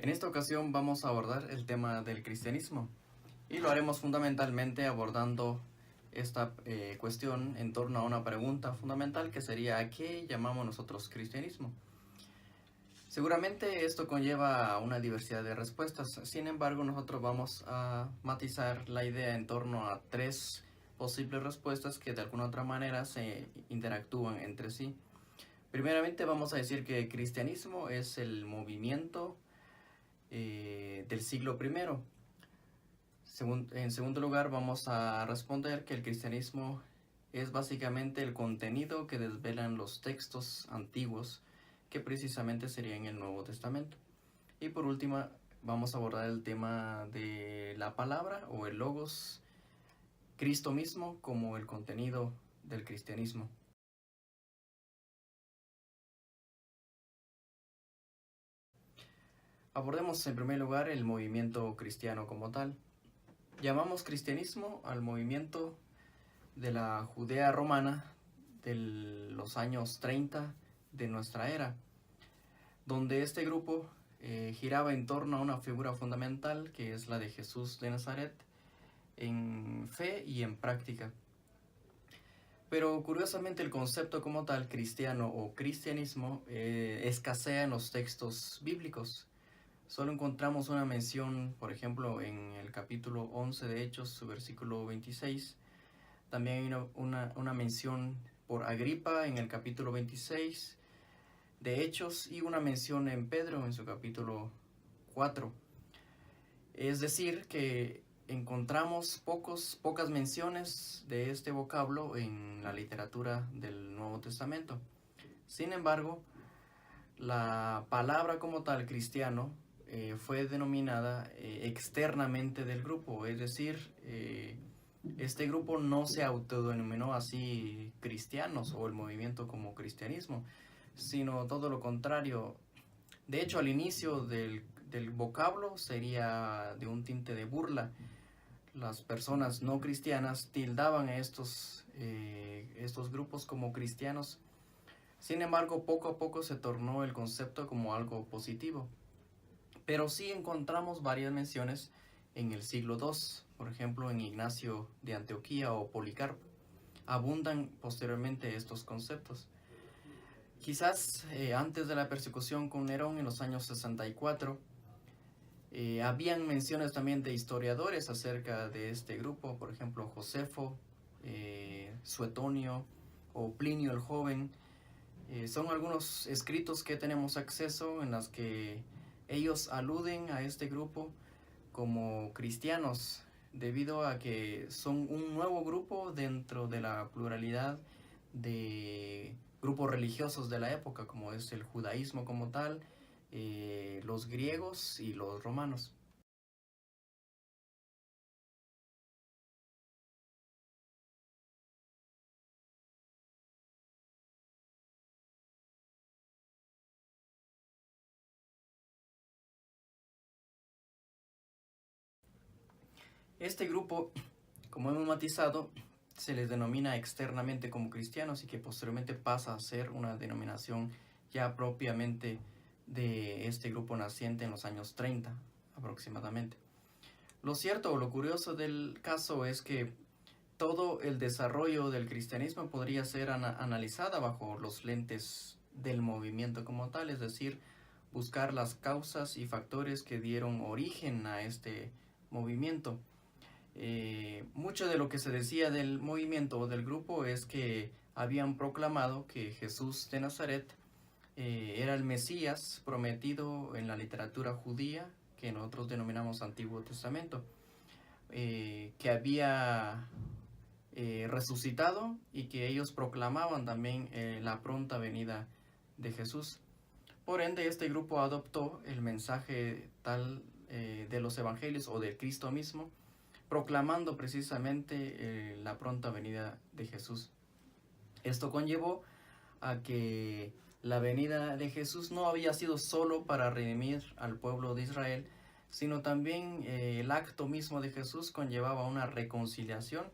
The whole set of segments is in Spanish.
En esta ocasión vamos a abordar el tema del cristianismo y lo haremos fundamentalmente abordando esta cuestión en torno a una pregunta fundamental que sería ¿a qué llamamos nosotros cristianismo? Seguramente esto conlleva una diversidad de respuestas, sin embargo nosotros vamos a matizar la idea en torno a tres posibles respuestas que de alguna otra manera se interactúan entre sí. Primeramente vamos a decir que el cristianismo es el movimiento del siglo I. En segundo lugar, vamos a responder que el cristianismo es básicamente el contenido que desvelan los textos antiguos, que precisamente serían el Nuevo Testamento. Y por último, vamos a abordar el tema de la palabra o el logos, Cristo mismo como el contenido del cristianismo. Abordemos en primer lugar el movimiento cristiano como tal. Llamamos cristianismo al movimiento de la Judea romana de los años 30 de nuestra era, donde este grupo giraba en torno a una figura fundamental que es la de Jesús de Nazaret en fe y en práctica. Pero curiosamente el concepto como tal, cristiano o cristianismo, escasea en los textos bíblicos. Solo encontramos una mención, por ejemplo, en el capítulo 11 de Hechos, su versículo 26. También hay una mención por Agripa en el capítulo 26 de Hechos y una mención en Pedro en su capítulo 4. Es decir, que encontramos pocas menciones de este vocablo en la literatura del Nuevo Testamento. Sin embargo, la palabra como tal, cristiano, fue denominada externamente del grupo, es decir, este grupo no se autodenominó así cristianos o el movimiento como cristianismo, sino todo lo contrario. De hecho, al inicio del vocablo sería de un tinte de burla. Las personas no cristianas tildaban a estos grupos como cristianos. Sin embargo, poco a poco se tornó el concepto como algo positivo. Pero sí encontramos varias menciones en el siglo II, por ejemplo en Ignacio de Antioquía o Policarpo. Abundan posteriormente estos conceptos. Quizás antes de la persecución con Nerón en los años 64, habían menciones también de historiadores acerca de este grupo, por ejemplo Josefo, Suetonio o Plinio el Joven. Son algunos escritos que tenemos acceso en los que ellos aluden a este grupo como cristianos, debido a que son un nuevo grupo dentro de la pluralidad de grupos religiosos de la época, como es el judaísmo como tal, los griegos y los romanos. Este grupo, como hemos matizado, se les denomina externamente como cristianos y que posteriormente pasa a ser una denominación ya propiamente de este grupo naciente en los años 30 aproximadamente. Lo cierto o lo curioso del caso es que todo el desarrollo del cristianismo podría ser analizada bajo los lentes del movimiento como tal, es decir, buscar las causas y factores que dieron origen a este movimiento. Mucho de lo que se decía del movimiento o del grupo es que habían proclamado que Jesús de Nazaret era el Mesías prometido en la literatura judía, que nosotros denominamos Antiguo Testamento, que había resucitado y que ellos proclamaban también la pronta venida de Jesús. Por ende, este grupo adoptó el mensaje tal de los evangelios o del Cristo mismo, proclamando precisamente la pronta venida de Jesús. Esto conllevó a que la venida de Jesús no había sido solo para redimir al pueblo de Israel, sino también el acto mismo de Jesús conllevaba una reconciliación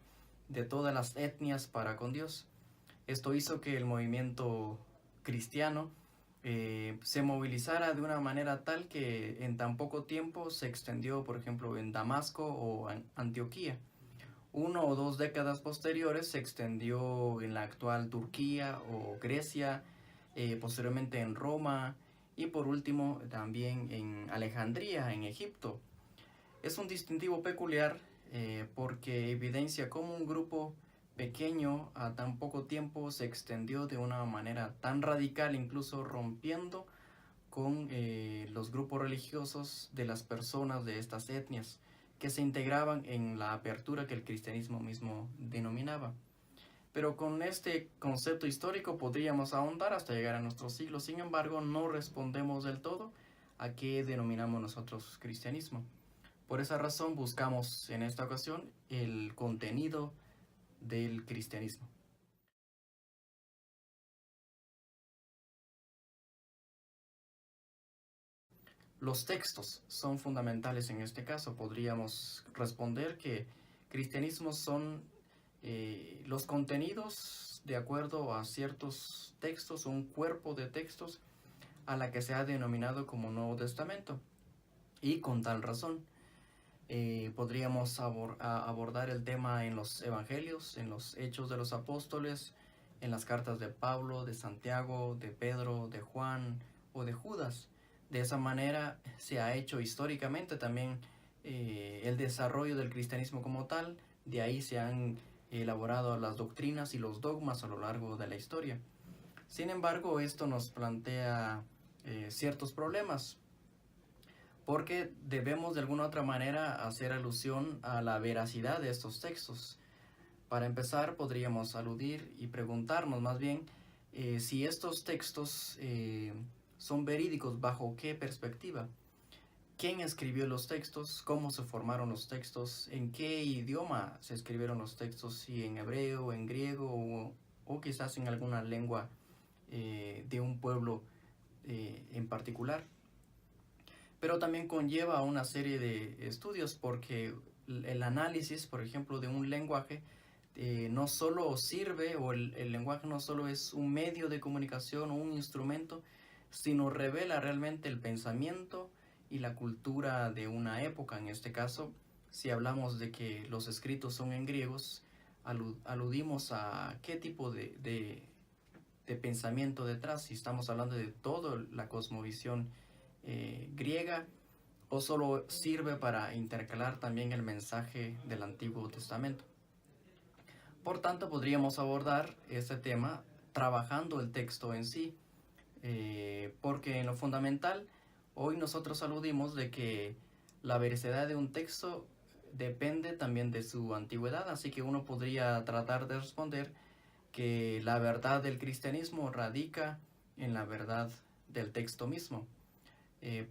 de todas las etnias para con Dios. Esto hizo que el movimiento cristiano se movilizara de una manera tal que en tan poco tiempo se extendió, por ejemplo, en Damasco o en Antioquía. 1 o 2 décadas posteriores se extendió en la actual Turquía o Grecia, posteriormente en Roma y por último también en Alejandría, en Egipto. Es un distintivo peculiar porque evidencia cómo un grupo pequeño a tan poco tiempo se extendió de una manera tan radical, incluso rompiendo con los grupos religiosos de las personas de estas etnias que se integraban en la apertura que el cristianismo mismo denominaba. Pero con este concepto histórico podríamos ahondar hasta llegar a nuestro siglo. Sin embargo, no respondemos del todo a qué denominamos nosotros cristianismo. Por esa razón buscamos en esta ocasión el contenido del cristianismo. Los textos son fundamentales en este caso. Podríamos responder que cristianismo son los contenidos de acuerdo a ciertos textos, un cuerpo de textos a la que se ha denominado como Nuevo Testamento. Y con tal razón, podríamos abordar el tema en los evangelios, en los hechos de los apóstoles, en las cartas de Pablo, de Santiago, de Pedro, de Juan o de Judas. De esa manera se ha hecho históricamente también el desarrollo del cristianismo como tal. De ahí se han elaborado las doctrinas y los dogmas a lo largo de la historia. Sin embargo, esto nos plantea ciertos problemas, porque debemos de alguna otra manera hacer alusión a la veracidad de estos textos. Para empezar, podríamos aludir y preguntarnos más bien si estos textos son verídicos, bajo qué perspectiva. ¿Quién escribió los textos? ¿Cómo se formaron los textos? ¿En qué idioma se escribieron los textos? ¿Si en hebreo, en griego o quizás en alguna lengua de un pueblo en particular? Pero también conlleva una serie de estudios porque el análisis, por ejemplo, de un lenguaje no solo sirve, o el lenguaje no solo es un medio de comunicación o un instrumento, sino revela realmente el pensamiento y la cultura de una época. En este caso, si hablamos de que los escritos son en griegos, aludimos a qué tipo de pensamiento detrás, si estamos hablando de toda la cosmovisión griega, o solo sirve para intercalar también el mensaje del Antiguo Testamento. Por tanto, podríamos abordar este tema trabajando el texto en sí, porque en lo fundamental, hoy nosotros aludimos de que la veracidad de un texto depende también de su antigüedad, así que uno podría tratar de responder que la verdad del cristianismo radica en la verdad del texto mismo.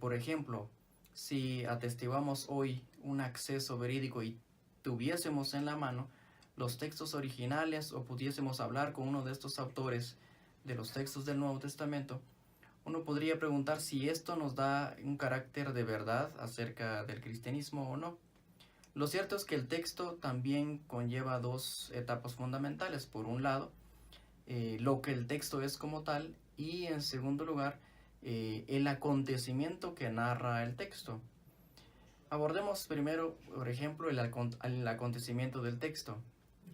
Por ejemplo, si atestiguamos hoy un acceso verídico y tuviésemos en la mano los textos originales o pudiésemos hablar con uno de estos autores de los textos del Nuevo Testamento, uno podría preguntar si esto nos da un carácter de verdad acerca del cristianismo o no. Lo cierto es que el texto también conlleva 2 etapas fundamentales. Por un lado, lo que el texto es como tal, y en segundo lugar, el acontecimiento que narra el texto. Abordemos primero, por ejemplo, el acontecimiento del texto.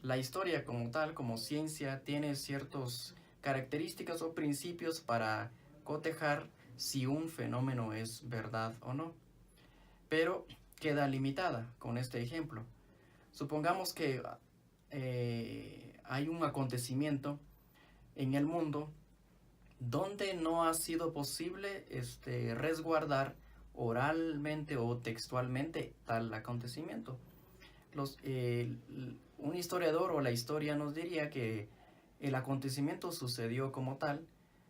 La historia como tal, como ciencia, tiene ciertas características o principios para cotejar si un fenómeno es verdad o no, pero queda limitada con este ejemplo. Supongamos que hay un acontecimiento en el mundo donde no ha sido posible resguardar oralmente o textualmente tal acontecimiento. Un historiador o la historia nos diría que el acontecimiento sucedió como tal,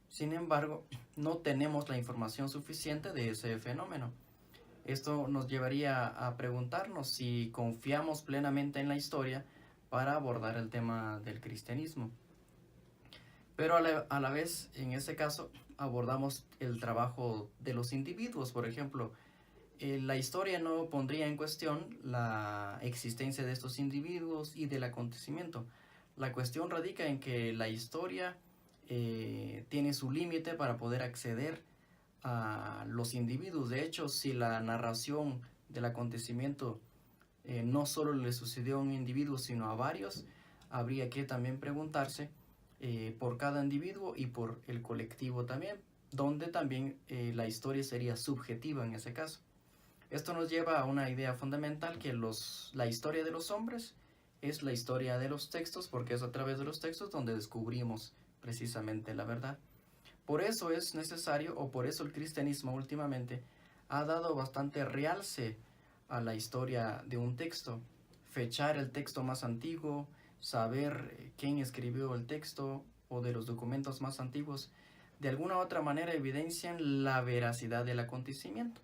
sin embargo, no tenemos la información suficiente de ese fenómeno. Esto nos llevaría a preguntarnos si confiamos plenamente en la historia para abordar el tema del cristianismo. Pero a la vez, en este caso, abordamos el trabajo de los individuos. Por ejemplo, la historia no pondría en cuestión la existencia de estos individuos y del acontecimiento. La cuestión radica en que la historia tiene su límite para poder acceder a los individuos. De hecho, si la narración del acontecimiento no solo le sucedió a un individuo, sino a varios, habría que también preguntarse por cada individuo y por el colectivo también, donde también la historia sería subjetiva en ese caso. Esto nos lleva a una idea fundamental, que la historia de los hombres es la historia de los textos, porque es a través de los textos donde descubrimos precisamente la verdad. Por eso es necesario, o por eso el cristianismo últimamente ha dado bastante realce a la historia de un texto, fechar el texto más antiguo, saber quién escribió el texto o de los documentos más antiguos, de alguna u otra manera evidencian la veracidad del acontecimiento,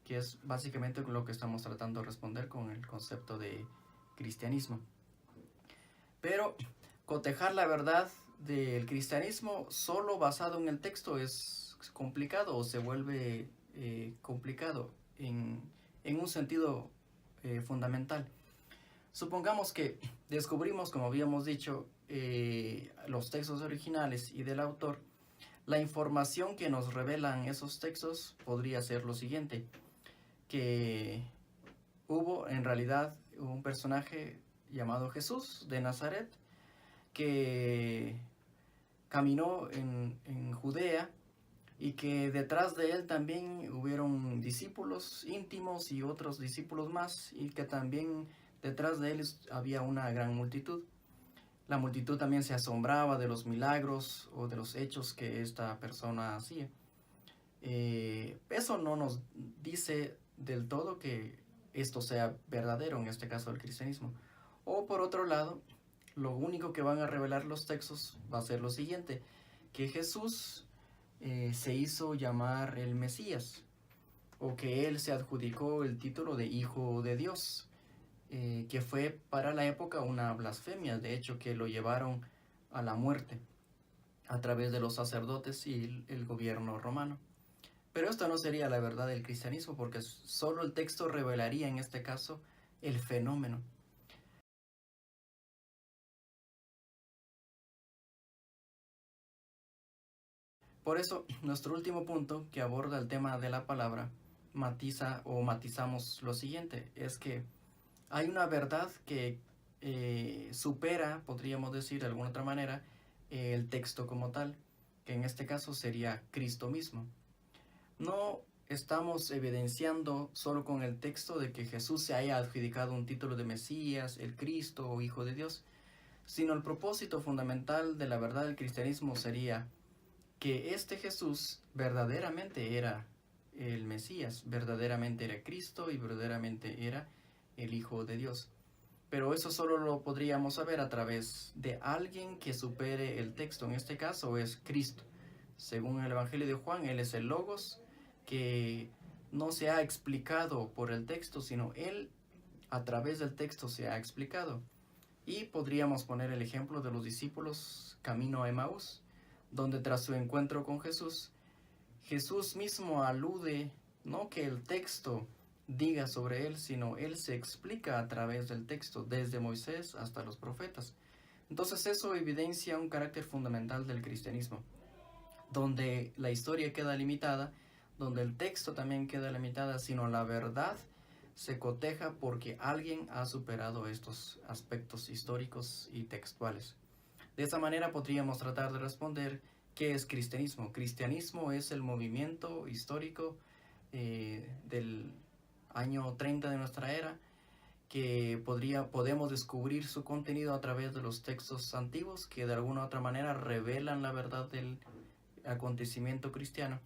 que es básicamente lo que estamos tratando de responder con el concepto de cristianismo. Pero cotejar la verdad del cristianismo solo basado en el texto es complicado, o se vuelve complicado en un sentido fundamental. Supongamos que descubrimos, como habíamos dicho, los textos originales y del autor. La información que nos revelan esos textos podría ser lo siguiente: que hubo en realidad un personaje llamado Jesús de Nazaret, que caminó en Judea, y que detrás de él también hubieron discípulos íntimos y otros discípulos más, y que también detrás de él había una gran multitud. La multitud también se asombraba de los milagros o de los hechos que esta persona hacía. Eso no nos dice del todo que esto sea verdadero, en este caso el cristianismo. O por otro lado, lo único que van a revelar los textos va a ser lo siguiente: que Jesús se hizo llamar el Mesías, o que él se adjudicó el título de Hijo de Dios, que fue para la época una blasfemia, de hecho, que lo llevaron a la muerte a través de los sacerdotes y el gobierno romano. Pero esto no sería la verdad del cristianismo, porque solo el texto revelaría en este caso el fenómeno. Por eso, nuestro último punto, que aborda el tema de la palabra, matizamos lo siguiente: es que hay una verdad que supera, podríamos decir de alguna otra manera, el texto como tal, que en este caso sería Cristo mismo. No estamos evidenciando solo con el texto de que Jesús se haya adjudicado un título de Mesías, el Cristo o Hijo de Dios, sino el propósito fundamental de la verdad del cristianismo sería que este Jesús verdaderamente era el Mesías, verdaderamente era Cristo y verdaderamente era el Hijo de Dios. Pero eso solo lo podríamos saber a través de alguien que supere el texto. En este caso es Cristo. Según el Evangelio de Juan, Él es el Logos, que no se ha explicado por el texto, sino Él a través del texto se ha explicado. Y podríamos poner el ejemplo de los discípulos camino a Emaús, donde tras su encuentro con Jesús, Jesús mismo alude, no que el texto diga sobre él, sino él se explica a través del texto, desde Moisés hasta los profetas. Entonces eso evidencia un carácter fundamental del cristianismo, donde la historia queda limitada, donde el texto también queda limitada, sino la verdad se coteja porque alguien ha superado estos aspectos históricos y textuales. De esa manera podríamos tratar de responder qué es cristianismo. Cristianismo es el movimiento histórico del año 30 de nuestra era, que podemos descubrir su contenido a través de los textos antiguos, que de alguna u otra manera revelan la verdad del acontecimiento cristiano,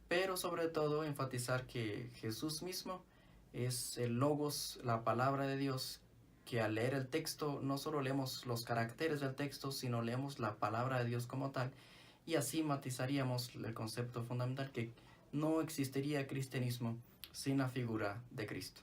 pero sobre todo enfatizar que Jesús mismo es el Logos, la palabra de Dios, que al leer el texto no solo leemos los caracteres del texto, sino leemos la palabra de Dios como tal, y así matizaríamos el concepto fundamental, que no existiría cristianismo sin la figura de Cristo.